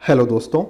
Hello दोस्तों,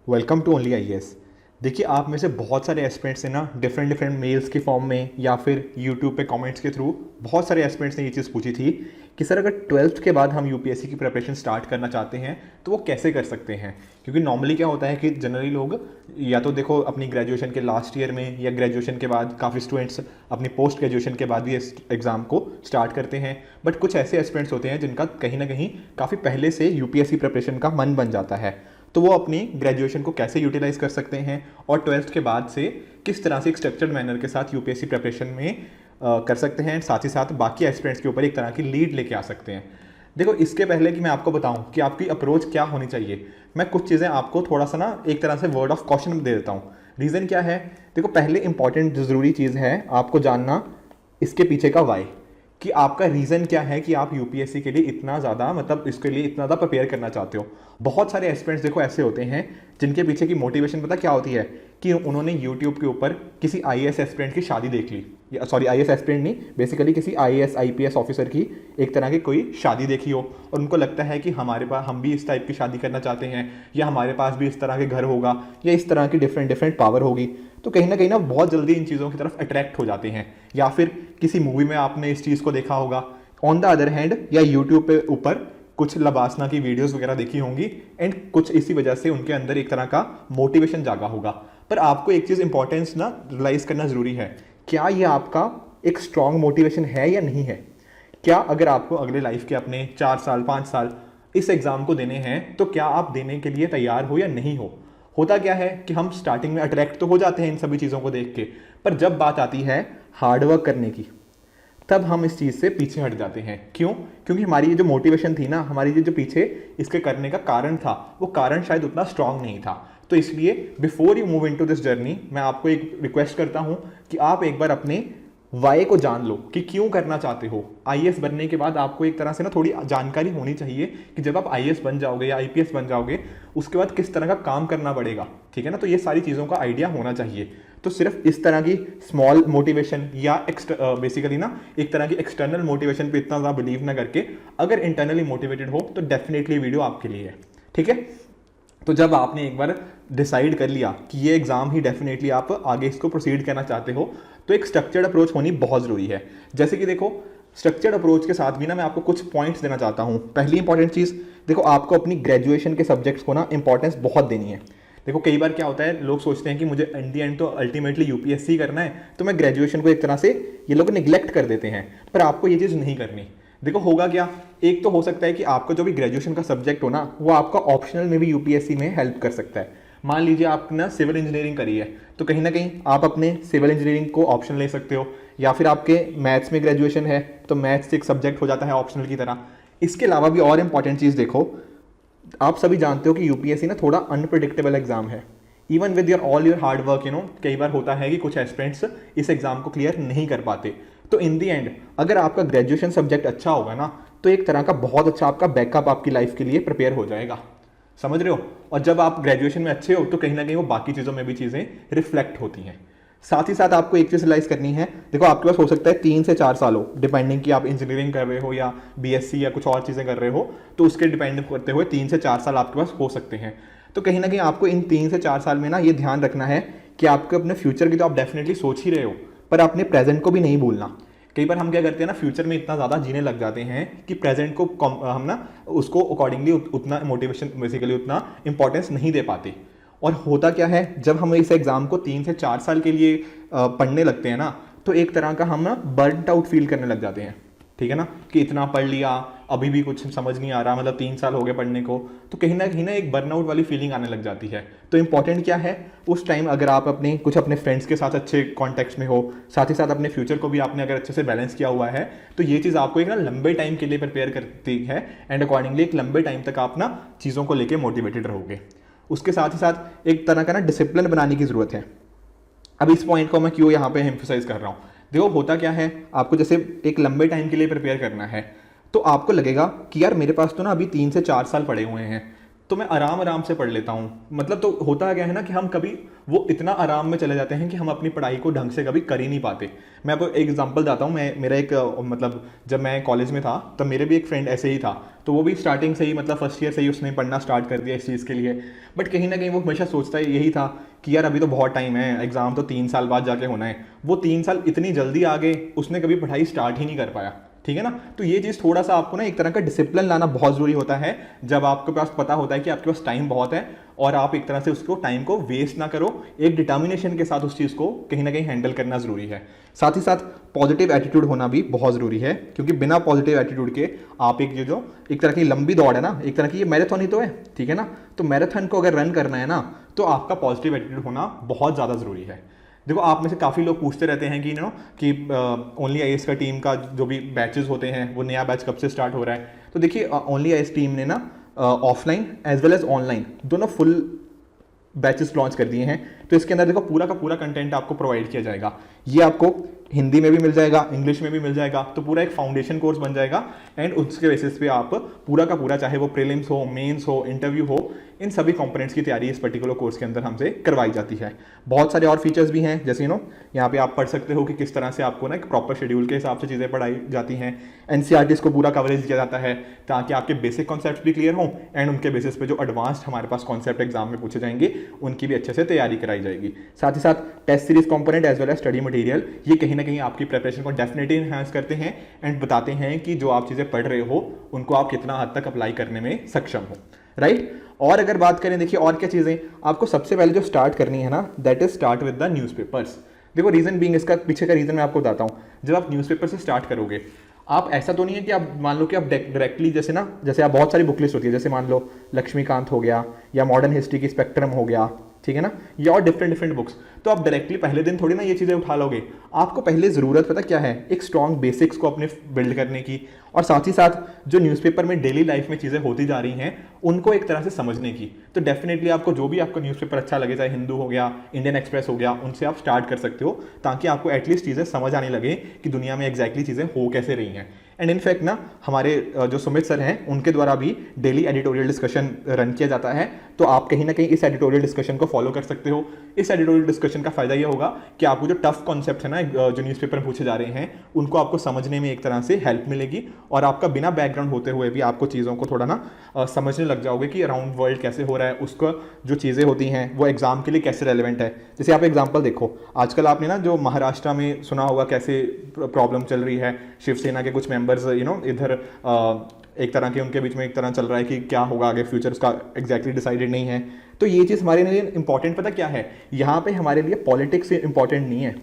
welcome to only IAS. देखिए, आप में से बहुत सारे एस्पिरेंट्स ने ना डिफरेंट मेल्स के फॉर्म में या फिर यूट्यूब पे कमेंट्स के थ्रू बहुत सारे एस्पिरेंट्स ने ये चीज़ पूछी थी कि सर अगर 12th के बाद हम यूपीएससी की प्रिपरेशन स्टार्ट करना चाहते हैं तो वो कैसे कर सकते हैं। क्योंकि नॉर्मली क्या होता है कि जनरली लोग या तो देखो अपनी ग्रेजुएशन के लास्ट ईयर में या ग्रेजुएशन के बाद काफ़ी स्टूडेंट्स अपनी पोस्ट ग्रेजुएशन के बाद भी इस एग्ज़ाम को स्टार्ट करते हैं। बट कुछ ऐसे एस्पिरेंट्स होते हैं जिनका कहीं ना कहीं काफ़ी पहले से यूपीएससी प्रिपरेशन का मन बन जाता है, तो वो अपनी ग्रेजुएशन को कैसे यूटिलाइज कर सकते हैं और 12th के बाद से किस तरह से एक स्ट्रक्चर्ड मैनर के साथ यूपीएससी प्रिपरेशन में कर सकते हैं, साथ ही साथ बाकी एस्पिरेंट्स के ऊपर एक तरह की लीड लेके आ सकते हैं। देखो, इसके पहले कि मैं आपको बताऊं कि आपकी अप्रोच क्या होनी चाहिए, मैं कुछ चीज़ें आपको थोड़ा सा ना एक तरह से वर्ड ऑफ कॉशन दे देता हूँ। रीज़न क्या है, देखो पहले इंपॉर्टेंट जो ज़रूरी चीज़ है आपको जानना इसके पीछे का वाई, कि आपका रीज़न क्या है कि आप यूपीएससी के लिए इतना ज़्यादा इसके लिए इतना ज़्यादा प्रिपेयर करना चाहते हो। बहुत सारे एस्पिरेंट्स देखो ऐसे होते हैं जिनके पीछे की मोटिवेशन पता क्या होती है कि उन्होंने यूट्यूब के ऊपर किसी आईएएस एस्पिरेंट की शादी देख ली, या सॉरी आईएएस एस्पिरेंट नहीं, बेसिकली किसी आईएएस आईपीएस ऑफिसर की एक तरह की कोई शादी देखी हो और उनको लगता है कि हमारे पास हम भी इस टाइप की शादी करना चाहते हैं, या हमारे पास भी इस तरह के घर होगा, या इस तरह की डिफरेंट पावर होगी। तो कहीं ना बहुत जल्दी इन चीज़ों की तरफ अट्रैक्ट हो जाते हैं, या फिर किसी मूवी में आपने इस चीज़ को देखा होगा। ऑन द अदर हैंड या यूट्यूब पे ऊपर कुछ लबासना की वीडियोस वगैरह देखी होंगी एंड कुछ इसी वजह से उनके अंदर एक तरह का मोटिवेशन जागा होगा। पर आपको एक चीज़ इंपॉर्टेंस ना रियलाइज करना ज़रूरी है, क्या ये आपका एक स्ट्रॉन्ग मोटिवेशन है या नहीं है। क्या अगर आपको अगले लाइफ के अपने 4 साल 5 साल इस एग्ज़ाम को देने हैं तो क्या आप देने के लिए तैयार हो या नहीं हो। होता क्या है कि हम स्टार्टिंग में अट्रैक्ट तो हो जाते हैं इन सभी चीज़ों को देख के, पर जब बात आती है हार्डवर्क करने की तब हम इस चीज़ से पीछे हट जाते हैं। क्यों? क्योंकि हमारी ये जो मोटिवेशन थी ना, हमारी ये जो पीछे इसके करने का कारण था, वो कारण शायद उतना स्ट्रांग नहीं था। तो इसलिए before you move into this journey मैं आपको एक रिक्वेस्ट करता हूँ कि आप एक बार अपने वाई को जान लो कि क्यों करना चाहते हो। आईएएस बनने के बाद आपको एक तरह से ना थोड़ी जानकारी होनी चाहिए कि जब आप आईएएस बन जाओगे या आईपीएस बन जाओगे उसके बाद किस तरह का काम करना पड़ेगा, ठीक है ना। तो ये सारी चीज़ों का आइडिया होना चाहिए। तो सिर्फ इस तरह की स्मॉल मोटिवेशन या बेसिकली ना एक तरह की एक्सटर्नल मोटिवेशन पे इतना ज़्यादा बिलीव ना करके अगर इंटरनली मोटिवेटेड हो तो डेफिनेटली वीडियो आपके लिए है, ठीक है। तो जब आपने एक बार डिसाइड कर लिया कि ये एग्ज़ाम ही डेफिनेटली आप आगे इसको प्रोसीड करना चाहते हो तो एक स्ट्रक्चर्ड अप्रोच होनी बहुत ज़रूरी है। जैसे कि देखो, स्ट्रक्चर्ड अप्रोच के साथ भी ना मैं आपको कुछ पॉइंट्स देना चाहता हूँ। पहली इंपॉर्टेंट चीज़, देखो आपको अपनी ग्रेजुएशन के सब्जेक्ट्स को ना इंपॉर्टेंस बहुत देनी है। देखो कई बार क्या होता है, लोग सोचते हैं कि मुझे इन दी एंड तो अल्टीमेटली यूपीएससी करना है, तो मैं ग्रेजुएशन को एक तरह से ये लोग निगलेक्ट कर देते हैं, पर आपको ये चीज़ नहीं करनी। देखो होगा क्या, एक तो हो सकता है कि आपका जो भी ग्रेजुएशन का सब्जेक्ट हो ना वो आपका ऑप्शनल में भी यूपीएससी में हेल्प कर सकता है। मान लीजिए आपने ना सिविल इंजीनियरिंग करी है तो कहीं ना कहीं आप अपने सिविल इंजीनियरिंग को ऑप्शन ले सकते हो, या फिर आपके मैथ्स में ग्रेजुएशन है तो मैथ्स एक सब्जेक्ट हो जाता है ऑप्शनल की तरह। इसके अलावा भी और इंपॉर्टेंट चीज़ देखो, आप सभी जानते हो कि यूपीएससी ना थोड़ा अनप्रडिक्टेबल एग्जाम है। Even with your all your hard work कई बार होता है कि कुछ एस्पिरेंट्स इस एग्जाम को क्लियर नहीं कर पाते। तो इन दी एंड अगर आपका ग्रेजुएशन सब्जेक्ट अच्छा होगा ना तो एक तरह का बहुत अच्छा आपका बैकअप आपकी लाइफ के लिए प्रिपेयर हो जाएगा, समझ रहे हो। और जब आप ग्रेजुएशन में अच्छे हो तो कहीं ना कहीं वो बाकी चीज़ों में भी चीज़ें रिफ्लेक्ट होती हैं। साथ ही साथ आपको एक चीज़ रियलाइज करनी है, देखो आपके पास हो सकता है 3 से 4 साल हो, डिपेंडिंग कि आप इंजीनियरिंग कर रहे हो या बीएससी या कुछ और चीज़ें कर रहे हो, तो उसके डिपेंड करते हुए 3 से 4 साल आपके पास हो सकते हैं। तो कहीं ना कहीं आपको इन 3 से 4 साल में ना ये ध्यान रखना है कि आपके अपने फ्यूचर की तो आप डेफिनेटली सोच ही रहे हो, पर अपने प्रेजेंट को भी नहीं भूलना। कई बार हम क्या करते हैं ना, फ्यूचर में इतना ज़्यादा जीने लग जाते हैं कि प्रेजेंट को हम ना उसको अकॉर्डिंगली उतना मोटिवेशन बेसिकली उतना इंपॉर्टेंस नहीं दे पाते। और होता क्या है, जब हम इस एग्ज़ाम को 3 से 4 साल के लिए पढ़ने लगते हैं ना तो एक तरह का हम ना बर्नड आउट फील करने लग जाते हैं, ठीक है ना, कि इतना पढ़ लिया अभी भी कुछ समझ नहीं आ रहा, मतलब 3 साल हो गए पढ़ने को, तो कहीं ना एक बर्नआउट वाली फीलिंग आने लग जाती है। तो इंपॉर्टेंट क्या है, उस टाइम अगर आप अपने फ्रेंड्स के साथ अच्छे कॉन्टेक्ट्स में हो, साथ ही साथ अपने फ्यूचर को भी आपने अगर अच्छे से बैलेंस किया हुआ है, तो ये चीज़ आपको एक ना लंबे टाइम के लिए प्रिपेयर करती है एंड अकॉर्डिंगली एक लंबे टाइम तक आप ना चीज़ों को लेकर मोटिवेटेड रहोगे। उसके साथ ही साथ एक तरह का ना डिसिप्लिन बनाने की ज़रूरत है। अब इस पॉइंट को मैं क्यों यहाँ पे एम्फोसाइज कर रहा हूँ, देखो होता क्या है, आपको जैसे एक लंबे टाइम के लिए प्रिपेयर करना है तो आपको लगेगा कि यार मेरे पास तो ना अभी 3 से 4 साल पड़े हुए हैं, तो मैं आराम आराम से पढ़ लेता हूँ। मतलब तो होता क्या है ना कि हम कभी वो इतना आराम में चले जाते हैं कि हम अपनी पढ़ाई को ढंग से कभी कर ही नहीं पाते। मैं आपको एक एग्जांपल बताता हूँ। मैं मेरा एक मतलब जब मैं कॉलेज में था तब मेरे भी एक फ्रेंड ऐसे ही था, तो वो भी स्टार्टिंग से ही मतलब फर्स्ट ईयर से ही उसने पढ़ना स्टार्ट कर दिया इस चीज़ के लिए। बट कहीं ना कहीं वो हमेशा सोचता है यही था कि यार अभी तो बहुत टाइम है, एग्ज़ाम तो 3 साल बाद जाके होना है। वो 3 साल इतनी जल्दी आ गए, उसने कभी पढ़ाई स्टार्ट ही नहीं कर पाया। ठीक है ना। तो ये चीज़ थोड़ा सा आपको ना एक तरह का डिसिप्लिन लाना बहुत ज़रूरी होता है, जब आपके पास पता होता है कि आपके पास टाइम बहुत है और आप एक तरह से उसको टाइम को वेस्ट ना करो, एक डिटर्मिनेशन के साथ उस चीज़ को कहीं ना कहीं हैंडल करना ज़रूरी है। साथ ही साथ पॉजिटिव एटीट्यूड होना भी बहुत ज़रूरी है, क्योंकि बिना पॉजिटिव एटीट्यूड के आप एक जो एक तरह की लंबी दौड़ है ना, एक तरह की ये मैराथन ही तो है, ठीक है ना। तो मैराथन को अगर रन करना है ना, तो आपका पॉजिटिव एटीट्यूड होना बहुत ज़्यादा ज़रूरी है। देखो आप में से काफ़ी लोग पूछते रहते हैं कि कि ओनली आईएएस का टीम का जो भी बैचेस होते हैं वो नया बैच कब से स्टार्ट हो रहा है। तो देखिए ओनली आईएएस टीम ने ना offline as well as online दोनों फुल बैचेस लॉन्च कर दिए हैं। तो इसके अंदर देखो पूरा का पूरा कंटेंट आपको प्रोवाइड किया जाएगा। ये आपको हिंदी में भी मिल जाएगा, इंग्लिश में भी मिल जाएगा, तो पूरा एक फाउंडेशन कोर्स बन जाएगा। एंड उसके बेसिस पे आप पूरा का पूरा, चाहे वो प्रीलिम्स हो, मेंस हो, इंटरव्यू हो, इन सभी कंपोनेंट्स की तैयारी इस पर्टिकुलर कोर्स के अंदर हमसे करवाई जाती है। बहुत सारे और फीचर्स भी हैं, जैसे यहाँ पे आप पढ़ सकते हो कि किस तरह से आपको ना एक प्रॉपर शेड्यूल के हिसाब से चीज़ें पढ़ाई जाती हैं। एनसीईआरटीज़ को पूरा कवरेज किया जाता है ताकि आपके बेसिक कॉन्सेप्ट भी क्लियर हों, एंड उनके बेसिस पे जो एडवांस्ड हमारे पास कॉन्सेप्ट एग्जाम में पूछे जाएंगे उनकी भी अच्छे से तैयारी कराई जाएगी। साथ ही साथ test series component as well as study material, ये कहीं ना कहीं आपकी प्रिपरेशन को डेफिनेटली इन्हांस करते हैं एंड बताते हैं कि जो आप चीज़ें पढ़ रहे हो उनको आप कितना हद तक अप्लाई करने में सक्षम हो, राइट। और अगर बात करें, देखिए और क्या चीज़ें आपको सबसे पहले जो स्टार्ट करनी है ना, that is start with the newspapers. देखो रीजन बीइंग, इसका पीछे का रीजन मैं आपको बताता हूँ। जब आप न्यूज़पेपर से स्टार्ट करोगे, आप ऐसा तो नहीं है कि आप मान लो कि आप डायरेक्टली जैसे आप बहुत सारी बुक लिस्ट होती है, जैसे मान लो लक्ष्मीकांत हो गया या मॉडर्न हिस्ट्री की स्पेक्ट्रम हो गया, ठीक है ना, या और डिफरेंट बुक्स, तो आप डायरेक्टली पहले दिन थोड़ी ना ये चीज़ें उठा लोगे। आपको पहले ज़रूरत पता क्या है, एक स्ट्रॉन्ग बेसिक्स को अपने बिल्ड करने की, और साथ ही साथ जो न्यूज़पेपर में डेली लाइफ में चीज़ें होती जा रही हैं उनको एक तरह से समझने की। तो डेफिनेटली आपको जो भी आपको न्यूज़पेपर अच्छा लगे, चाहे हिंदू हो गया, इंडियन एक्सप्रेस हो गया, उनसे आप स्टार्ट कर सकते हो, ताकि आपको एटलीस्ट चीज़ें समझ आने लगे कि दुनिया में एग्जैक्टली चीज़ें हो कैसे रही हैं। एंड इनफैक्ट ना हमारे जो सुमित सर हैं उनके द्वारा भी डेली एडिटोरियल डिस्कशन रन किया जाता है, तो आप कहीं ना कहीं इस एडिटोरियल डिस्कशन को फॉलो कर सकते हो। इस एडिटोरियल डिस्कशन का फायदा ये होगा कि आपको जो टफ कॉन्सेप्ट है ना जो न्यूज़पेपर में पूछे जा रहे हैं उनको आपको समझने में एक तरह से हेल्प मिलेगी, और आपका बिना बैकग्राउंड होते हुए भी आपको चीज़ों को थोड़ा ना समझने लग जाओगे कि अराउंड वर्ल्ड कैसे हो रहा है, उसका जो चीज़ें होती हैं वो एग्जाम के लिए कैसे रेलिवेंट है। जैसे आप एग्जाम्पल देखो, आजकल आपने ना जो महाराष्ट्र में सुना होगा कैसे प्रॉब्लम चल रही है, शिवसेना के कुछ मेंबर्स इधर एक तरह के उनके बीच में एक तरह चल रहा है कि क्या होगा आगे, फ्यूचर उसका एग्जैक्टली डिसाइडेड नहीं है। तो ये चीज़ हमारे लिए इंपॉर्टेंट पता क्या है, यहाँ पे हमारे लिए पॉलिटिक्स इंपॉर्टेंट नहीं है,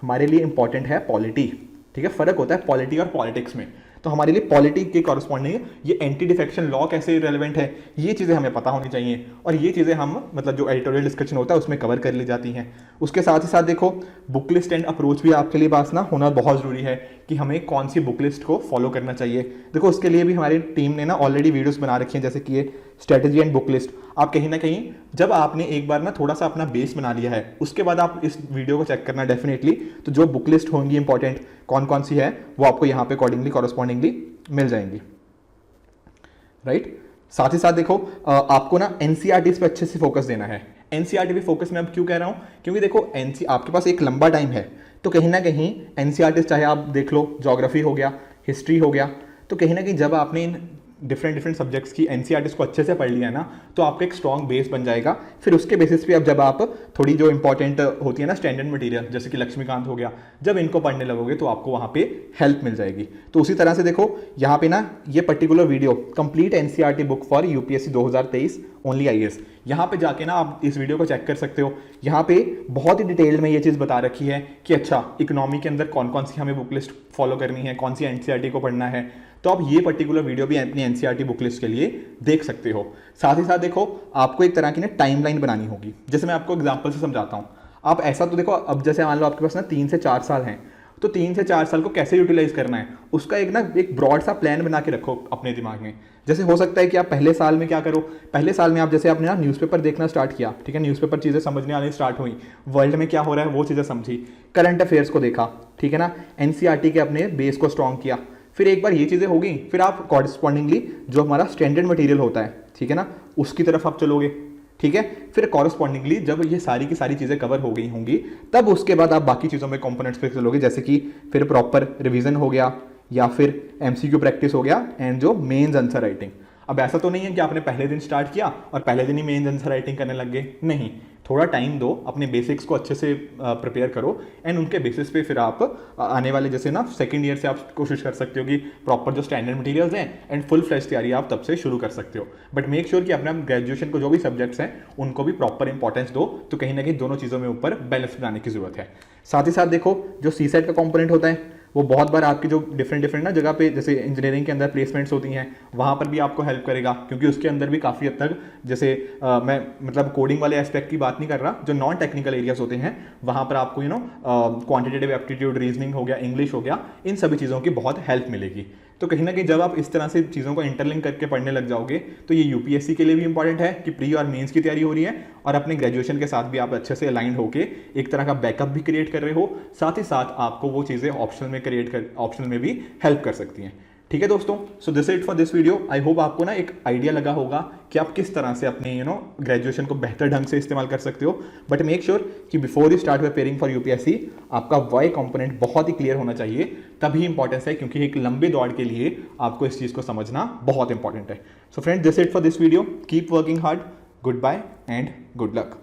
हमारे लिए इंपॉर्टेंट है पॉलिटी। ठीक है, फर्क होता है पॉलिटी और पॉलिटिक्स में। तो हमारे लिए पॉलिटी के कॉरस्पॉन्डिंग ये एंटी डिफेक्शन लॉ कैसे रेलेवेंट है, ये चीज़ें हमें पता होनी चाहिए, और ये चीज़ें हम मतलब जो एडिटोरियल डिस्कशन होता है उसमें कवर कर ली जाती हैं। उसके साथ ही साथ देखो बुक लिस्ट एंड अप्रोच भी आपके लिए पास ना होना बहुत ज़रूरी है कि हमें कौन सी बुक लिस्ट को फॉलो करना चाहिए। देखो उसके लिए भी हमारी टीम ने ना ऑलरेडी वीडियोस बना रखी हैं, जैसे कि ये स्ट्रेटजी एंड बुक लिस्ट। आप कहीं ना कहीं जब आपने एक बार ना थोड़ा सा अपना बेस बना लिया है, उसके बाद आप इस वीडियो को चेक करना डेफिनेटली, तो जो बुक लिस्ट होंगी इंपॉर्टेंट कौन कौन सी है वो आपको यहाँ पे अकॉर्डिंगली कॉरस्पॉन्डिंगली मिल जाएंगी, राइट। साथ ही साथ देखो आपको ना एनसीईआरटी पे अच्छे से फोकस देना है। एनसीईआरटी पे फोकस मैं अब क्यों कह रहा हूँ, क्योंकि देखो आपके पास एक लंबा टाइम है, तो कहीं ना कहीं एनसीईआरटी चाहे आप देख लो ज्योग्राफी हो गया, हिस्ट्री हो गया, तो कहीं ना कहीं जब आपने इन डिफरेंट सब्जेक्ट्स की एनसीईआरटीज़ को अच्छे से पढ़ लिया ना, तो आपका एक स्ट्रॉन्ग बेस बन जाएगा। फिर उसके बेसिस पे अब जब आप थोड़ी जो इंपॉर्टेंट होती है ना स्टैंडर्ड मटेरियल, जैसे कि लक्ष्मीकांत हो गया, जब इनको पढ़ने लगोगे तो आपको वहाँ पे हेल्प मिल जाएगी। तो उसी तरह से देखो यहाँ पे ना ये particular video complete NCERT book for UPSC 2023 only IAS, यहाँ पे जाके ना आप इस वीडियो को चेक कर सकते हो। यहाँ पे बहुत ही डिटेल में ये चीज़ बता रखी है कि अच्छा इकोनॉमी के अंदर कौन कौन सी हमें बुक लिस्ट फॉलो करनी है, कौन सी एनसीईआरटी को पढ़ना है। तो आप ये पर्टिकुलर वीडियो भी अपनी एनसीईआरटी बुक लिस्ट के लिए देख सकते हो। साथ ही साथ देखो आपको एक तरह की ना टाइमलाइन बनानी होगी। जैसे मैं आपको एग्जांपल से समझाता हूँ। आप ऐसा तो देखो, अब जैसे मान लो आपके पास ना 3 से 4 साल हैं, तो 3 से 4 साल को कैसे यूटिलाइज करना है उसका एक ब्रॉड सा प्लान बना के रखो अपने दिमाग में। जैसे हो सकता है कि आप पहले साल में क्या करो, पहले साल में आप जैसे आपने ना न्यूज़पेपर देखना स्टार्ट किया, ठीक है, न्यूज़पेपर चीज़ें समझने आनी स्टार्ट हुई, वर्ल्ड में क्या हो रहा है वो चीज़ें समझी, करंट अफेयर्स को देखा, ठीक है ना, एनसीईआरटी के अपने बेस को स्ट्रॉन्ग किया। फिर एक बार ये चीज़ें हो गई, फिर आप कॉरस्पॉन्डिंगली जो हमारा स्टैंडर्ड मटेरियल होता है, ठीक है ना, उसकी तरफ आप चलोगे, ठीक है। फिर कॉरस्पॉन्डिंगली जब ये सारी की सारी चीज़ें कवर हो गई होंगी तब उसके बाद आप बाकी चीज़ों में कंपोनेंट्स पे चलोगे, जैसे कि फिर प्रॉपर रिवीजन हो गया या फिर एमसीक्यू प्रैक्टिस हो गया एंड जो मेंस आंसर राइटिंग। अब ऐसा तो नहीं है कि आपने पहले दिन स्टार्ट किया और पहले दिन ही मेंस आंसर राइटिंग करने लग गए, नहीं, थोड़ा टाइम दो, अपने बेसिक्स को अच्छे से प्रिपेयर करो एंड उनके बेसिस पे फिर आप आने वाले जैसे ना सेकंड ईयर से आप कोशिश कर सकते हो कि प्रॉपर जो स्टैंडर्ड मटेरियल्स हैं एंड फुल फ्लैश तैयारी आप तब से शुरू कर सकते हो। बट मेक श्योर कि अपना ग्रेजुएशन को जो भी सब्जेक्ट्स हैं उनको भी प्रॉपर इंपॉर्टेंस दो, तो कहीं ना कहीं दोनों चीज़ों में ऊपर बैलेंस बनाने की जरूरत है। साथ ही साथ देखो जो सीसेट का कंपोनेंट होता है वो बहुत बार आपकी जो डिफरेंट ना जगह पे जैसे इंजीनियरिंग के अंदर प्लेसमेंट्स होती हैं वहाँ पर भी आपको हेल्प करेगा, क्योंकि उसके अंदर भी काफ़ी हद तक जैसे मैं मतलब कोडिंग वाले एस्पेक्ट की बात नहीं कर रहा, जो नॉन टेक्निकल एरियाज होते हैं वहाँ पर आपको क्वांटिटेटिव एप्टीट्यूड, रीजनिंग हो गया, इंग्लिश हो गया, इन सभी चीज़ों की बहुत हेल्प मिलेगी। तो कहीं ना कहीं जब आप इस तरह से चीज़ों को इंटरलिंक करके पढ़ने लग जाओगे तो ये यूपीएससी के लिए भी इंपॉर्टेंट है कि प्री और मेंस की तैयारी हो रही है और अपने ग्रेजुएशन के साथ भी आप अच्छे से अलाइंड होके एक तरह का बैकअप भी क्रिएट कर रहे हो, साथ ही साथ आपको वो चीज़ें ऑप्शनल में भी हेल्प कर सकती हैं। ठीक है दोस्तों, so this it for this video. I hope आपको ना एक आइडिया लगा होगा कि आप किस तरह से अपने ग्रेजुएशन को बेहतर ढंग से इस्तेमाल कर सकते हो। बट मेक श्योर कि before you start preparing for UPSC आपका वाई कंपोनेंट बहुत ही क्लियर होना चाहिए, तभी इंपॉर्टेंस है, क्योंकि एक लंबे दौड़ के लिए आपको इस चीज़ को समझना बहुत इंपॉर्टेंट है। So friend, this it for this video, keep working hard, goodbye and good luck.